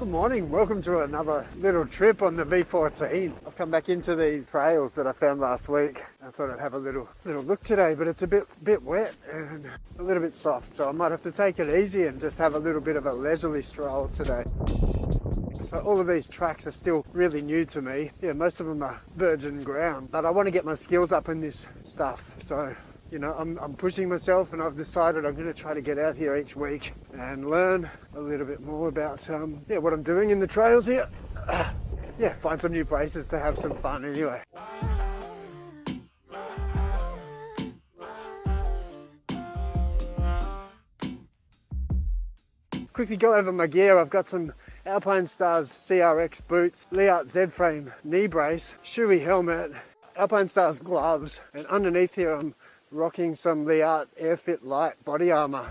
Good morning, welcome to another little trip on the V14. I've come back into these trails that I found last week. I thought I'd have a little look today, but it's a bit wet and a little bit soft, so I might have to take it easy and just have a little bit of a leisurely stroll today. So all of these tracks are still really new to me. Yeah, most of them are virgin ground, but I want to get my skills up in this stuff. So, you know, I'm pushing myself, and I've decided I'm going to try to get out here each week and learn a little bit more about what I'm doing in the trails here. Yeah, find some new places to have some fun anyway. Quickly go over my gear. I've got some Alpine Stars CRX boots, Liart Z-frame knee brace, Shoei helmet, Alpine Stars gloves, and underneath here I'm rocking some Liart Airfit Light body armor.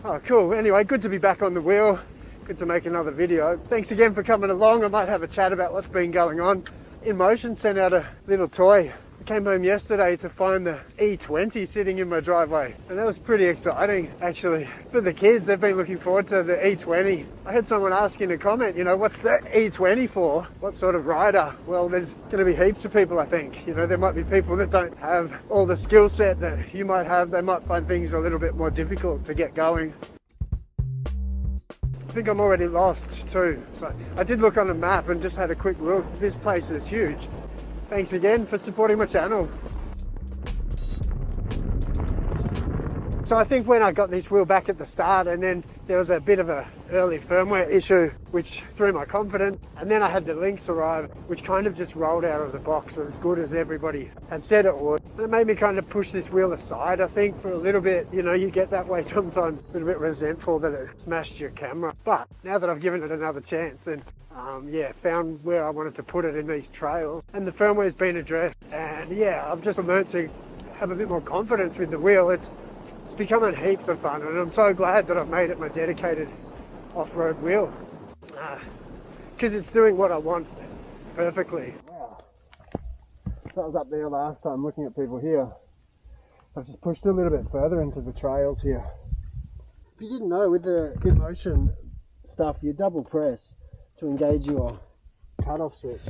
Oh cool, anyway, good to be back on the wheel, good to make another video. Thanks again for coming along. I might have a chat about what's been going on. INMOTION sent out a little toy. I came home yesterday to find the E20 sitting in my driveway, and that was pretty exciting actually. For the kids, they've been looking forward to the E20. I had someone ask in a comment, you know, what's the E20 for? What sort of rider? Well, there's going to be heaps of people, I think. You know, there might be people that don't have all the skill set that you might have. They might find things a little bit more difficult to get going. I think I'm already lost too. So I did look on the map and just had a quick look. This place is huge. Thanks again for supporting my channel. So I think when I got this wheel back at the start, and then there was a bit of a early firmware issue which threw my confidence, and then I had the Lynx arrive, which kind of just rolled out of the box as good as everybody had said it would. And it made me kind of push this wheel aside, I think, for a little bit. You know, you get that way sometimes, a little bit resentful that it smashed your camera. But now that I've given it another chance, then found where I wanted to put it in these trails, and the firmware's been addressed, and yeah, I've just learned to have a bit more confidence with the wheel. It's becoming heaps of fun, and I'm so glad that I've made it my dedicated off-road wheel, because it's doing what I want perfectly. Wow. That was up there last time looking at people here. I've just pushed a little bit further into the trails here. If you didn't know, with the INMOTION stuff, you double press to engage your cut-off switch.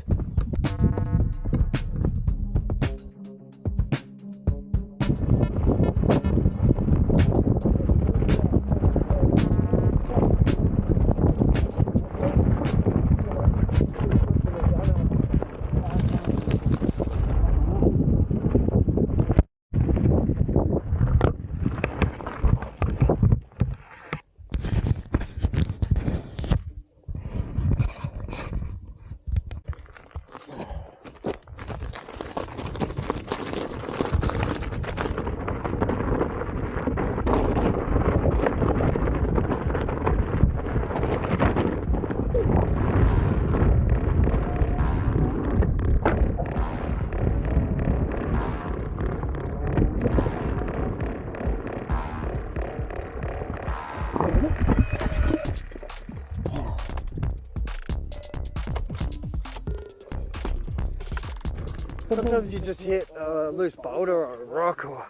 Sometimes you just hit a loose boulder or a rock or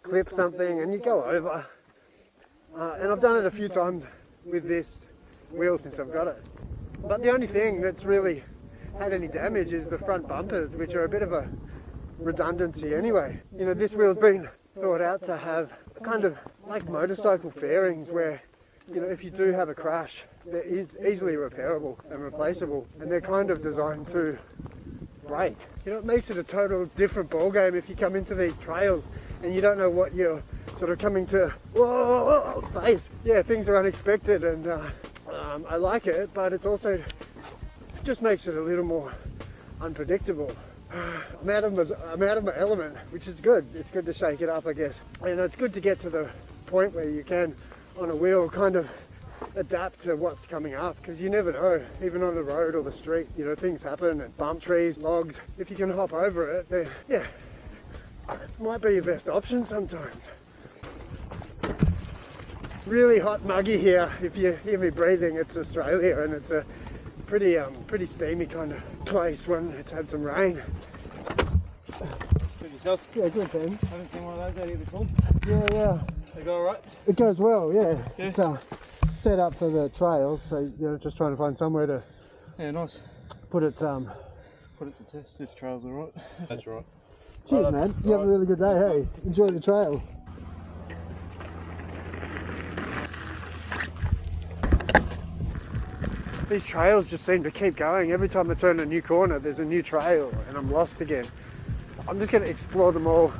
clip something and you go over. And I've done it a few times with this wheel since I've got it. But the only thing that's really had any damage is the front bumpers, which are a bit of a redundancy anyway. You know, this wheel's been thought out to have kind of like motorcycle fairings where, you know, if you do have a crash, they're easily repairable and replaceable, and they're kind of designed to break. You know, it makes it a total different ball game if you come into these trails and you don't know what you're sort of coming to. Whoa, face. Yeah, things are unexpected, and I like it, but it's also just makes it a little more unpredictable. I'm out of my element, which is good. It's good to shake it up, I guess. And it's good to get to the point where you can, on a wheel, kind of adapt to what's coming up, because you never know, even on the road or the street, you know, things happen, and bump trees, logs. If you can hop over it, then yeah, it might be your best option sometimes. Really hot, muggy here. If you hear me breathing, it's Australia, and it's a pretty steamy kind of place when it's had some rain. Yourself? Yeah, good, Ben. Haven't seen one of those out here before. Yeah. They go alright? It goes well, yeah. It's set up for the trails, so you're just trying to find somewhere to nice. put it to test. This trail's alright. That's right. Cheers, man. You have a really good day, hey? Enjoy the trail. These trails just seem to keep going. Every time I turn a new corner, there's a new trail and I'm lost again. I'm just going to explore them all,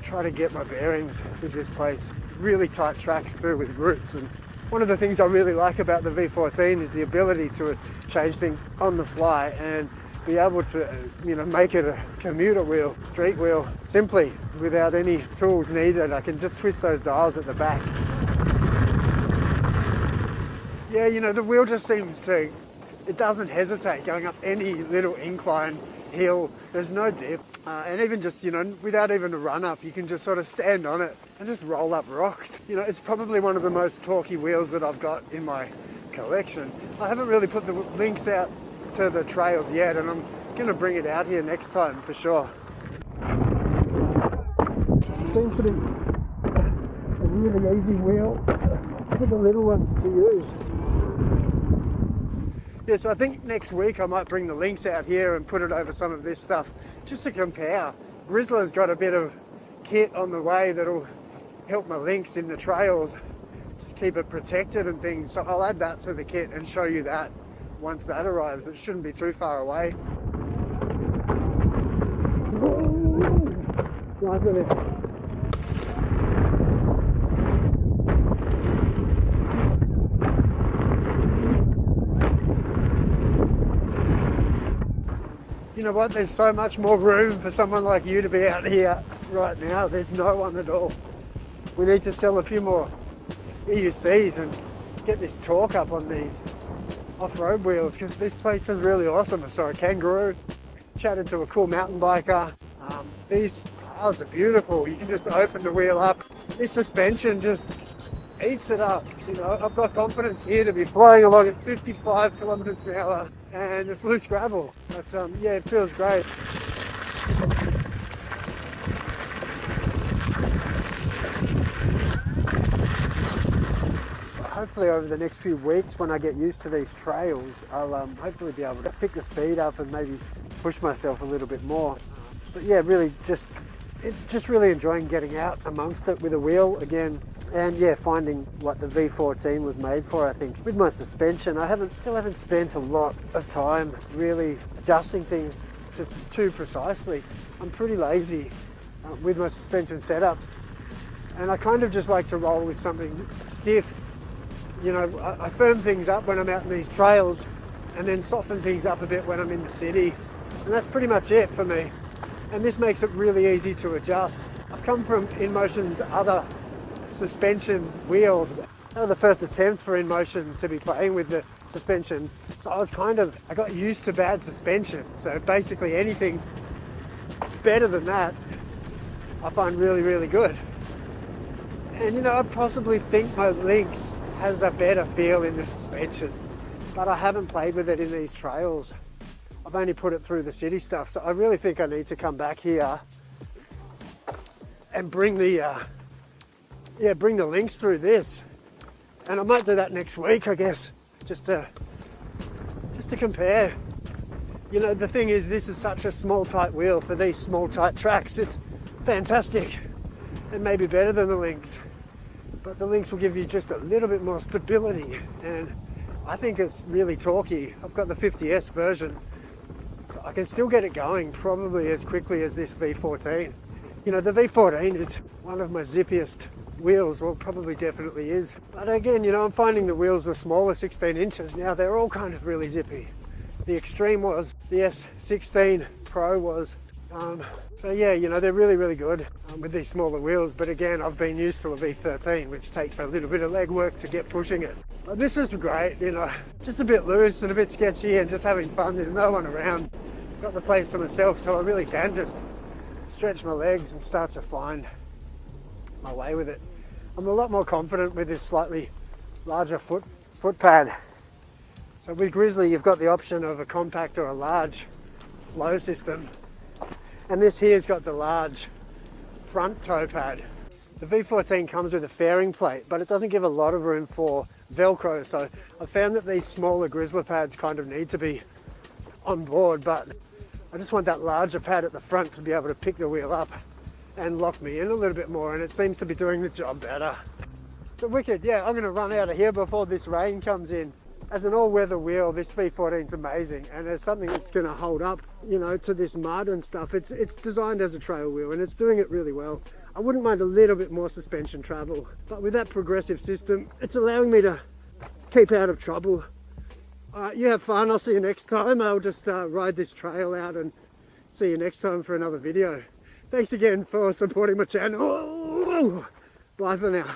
try to get my bearings with this place. Really tight tracks through with roots, and one of the things I really like about the V14 is the ability to change things on the fly and be able to, make it a commuter wheel, street wheel, simply without any tools needed. I can just twist those dials at the back. Yeah, the wheel just seems to, it doesn't hesitate going up any little incline, hill. There's no dip. And even just, without even a run up, you can just sort of stand on it and just roll up rocks. It's probably one of the most torquey wheels that I've got in my collection. I haven't really put the Lynx out to the trails yet, and I'm going to bring it out here next time for sure. Seems to be a really easy wheel for the little ones to use. Yeah, so I think next week I might bring the Lynx out here and put it over some of this stuff just to compare. Grizzla's got a bit of kit on the way that'll help my Lynx in the trails, just keep it protected and things. So I'll add that to the kit and show you that once that arrives. It shouldn't be too far away. Nice, isn't it? You know what, there's so much more room for someone like you to be out here right now. There's no one at all. We need to sell a few more EUCs and get this torque up on these off-road wheels, because this place is really awesome. I saw a kangaroo, chatted to a cool mountain biker. These cars are beautiful. You can just open the wheel up. This suspension just eats it up. I've got confidence here to be flying along at 55 kilometers an hour and it's loose gravel. But yeah, it feels great. Hopefully over the next few weeks, when I get used to these trails, I'll hopefully be able to pick the speed up and maybe push myself a little bit more. But yeah, really just really enjoying getting out amongst it with a wheel again. And yeah, finding what the V14 was made for, I think. With my suspension, I still haven't spent a lot of time really adjusting things too precisely. I'm pretty lazy with my suspension setups, and I kind of just like to roll with something stiff. I firm things up when I'm out in these trails and then soften things up a bit when I'm in the city. And that's pretty much it for me. And this makes it really easy to adjust. I've come from INMOTION's other suspension wheels. That was the first attempt for INMOTION to be playing with the suspension. So I got used to bad suspension. So basically anything better than that, I find really, really good. And I possibly think my Lynx has a better feel in the suspension, but I haven't played with it in these trails. I've only put it through the city stuff. So I really think I need to come back here and bring the Lynx through this. And I might do that next week, I guess, just to compare. The thing is, this is such a small, tight wheel for these small, tight tracks. It's fantastic and maybe better than the Lynx. But the Lynx will give you just a little bit more stability, and I think it's really torquey. I've got the 50S version, so I can still get it going probably as quickly as this V14. The V14 is one of my zippiest wheels, well, probably definitely is. But again, I'm finding the wheels are smaller, 16 inches now, they're all kind of really zippy. The Extreme was, the S16 Pro was. So yeah, they're really, really good with these smaller wheels. But again, I've been used to a V13, which takes a little bit of legwork to get pushing it. But this is great, just a bit loose and a bit sketchy and just having fun. There's no one around. Got the place to myself, so I really can just stretch my legs and start to find my way with it. I'm a lot more confident with this slightly larger foot pad. So with Grizzly, you've got the option of a compact or a large flow system. And this here's got the large front toe pad. The V14 comes with a fairing plate, but it doesn't give a lot of room for Velcro, so I found that these smaller Grizzla pads kind of need to be on board, but I just want that larger pad at the front to be able to pick the wheel up and lock me in a little bit more, and it seems to be doing the job better. But wicked, yeah, I'm going to run out of here before this rain comes in. As an all-weather wheel, this V14 is amazing, and as something that's going to hold up, you know, to this mud and stuff. It's designed as a trail wheel, and it's doing it really well. I wouldn't mind a little bit more suspension travel, but with that progressive system, it's allowing me to keep out of trouble. You have fun. I'll see you next time. I'll just ride this trail out and see you next time for another video. Thanks again for supporting my channel. Bye for now.